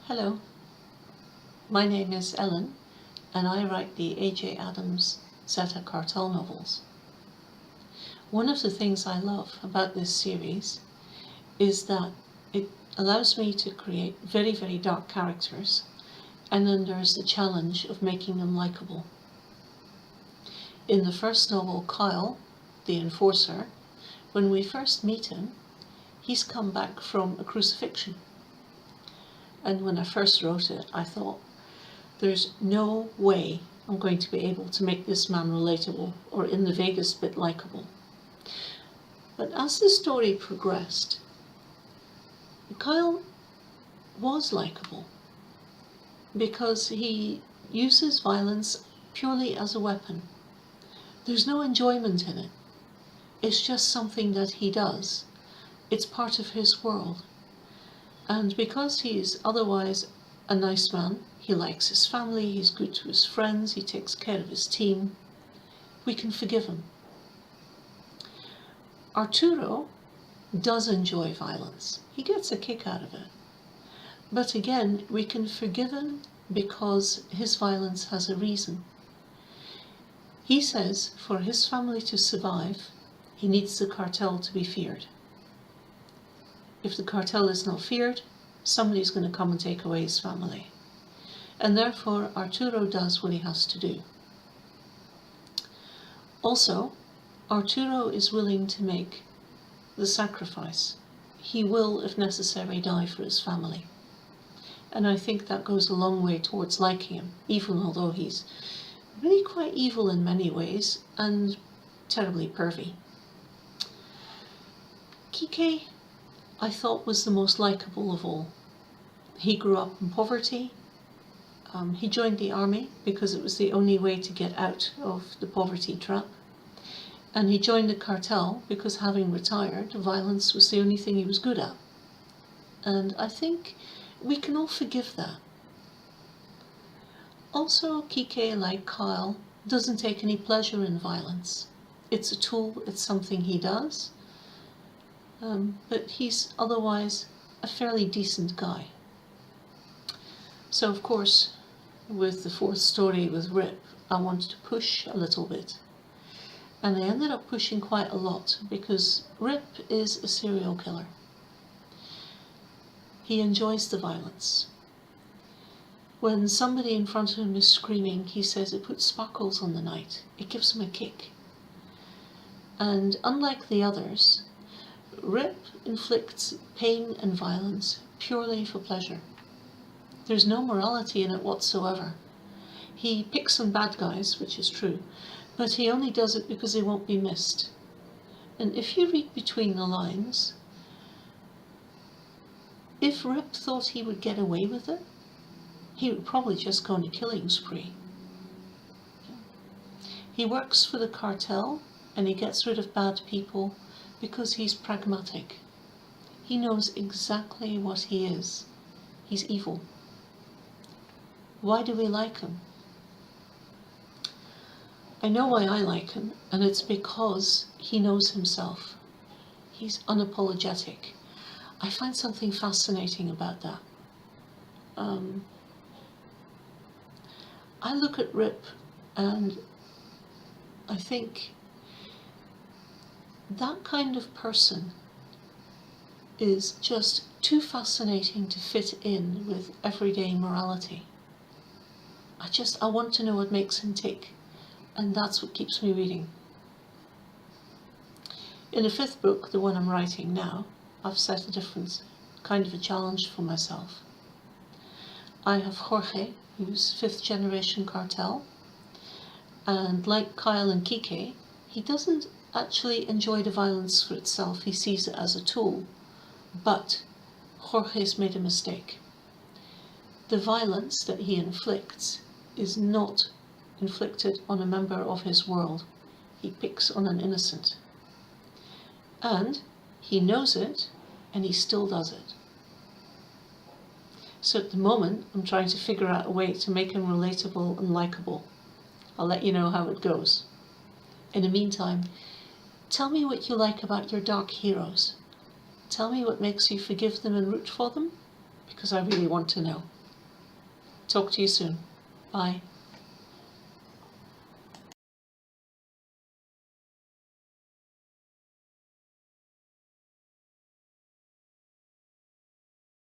Hello, my name is Ellen and I write the A.J. Adams Zeta Cartel novels. One of the things I love about this series is that it allows me to create very, very dark characters, and then there's the challenge of making them likable. In the first novel, Kyle, the enforcer, when we first meet him, he's come back from a crucifixion. And when I first wrote it, I thought, there's no way I'm going to be able to make this man relatable, or in the vaguest bit likable. But as the story progressed, Kyle was likable because he uses violence purely as a weapon. There's no enjoyment in it. It's just something that he does. It's part of his world. And because he's otherwise a nice man, he likes his family, he's good to his friends, he takes care of his team, we can forgive him. Arturo does enjoy violence. He gets a kick out of it. But again, we can forgive him because his violence has a reason. He says for his family to survive, he needs the cartel to be feared. If the cartel is not feared, somebody's going to come and take away his family. And therefore, Arturo does what he has to do. Also, Arturo is willing to make the sacrifice. He will, if necessary, die for his family. And I think that goes a long way towards liking him, even although he's really quite evil in many ways and terribly pervy. Quique, I thought, was the most likable of all. He grew up in poverty. He joined the army because it was the only way to get out of the poverty trap. And he joined the cartel because, having retired, violence was the only thing he was good at. And I think we can all forgive that. Also, Quique, like Kyle, doesn't take any pleasure in violence. It's a tool, it's something he does. But he's otherwise a fairly decent guy. So of course, with the fourth story with Rip, I wanted to push a little bit. And I ended up pushing quite a lot because Rip is a serial killer. He enjoys the violence. When somebody in front of him is screaming, he says it puts sparkles on the night. It gives him a kick. And unlike the others, Rip inflicts pain and violence purely for pleasure. There's no morality in it whatsoever. He picks on bad guys, which is true, but he only does it because he won't be missed. And if you read between the lines, if Rip thought he would get away with it, he would probably just go on a killing spree. He works for the cartel and he gets rid of bad people because he's pragmatic. He knows exactly what he is. He's evil. Why do we like him? I know why I like him, and it's because he knows himself. He's unapologetic. I find something fascinating about that. I look at Rip and I think that kind of person is just too fascinating to fit in with everyday morality. I want to know what makes him tick, and that's what keeps me reading. In the fifth book, the one I'm writing now, I've set a different kind of a challenge for myself. I have Jorge, who's fifth generation cartel, and like Kyle and Quique, he doesn't actually enjoy the violence for itself, he sees it as a tool. But Jorge's made a mistake. The violence that he inflicts is not inflicted on a member of his world. He picks on an innocent. And he knows it, and he still does it. So at the moment, I'm trying to figure out a way to make him relatable and likable. I'll let you know how it goes. In the meantime, tell me what you like about your dark heroes. Tell me what makes you forgive them and root for them, because I really want to know. Talk to you soon. Bye.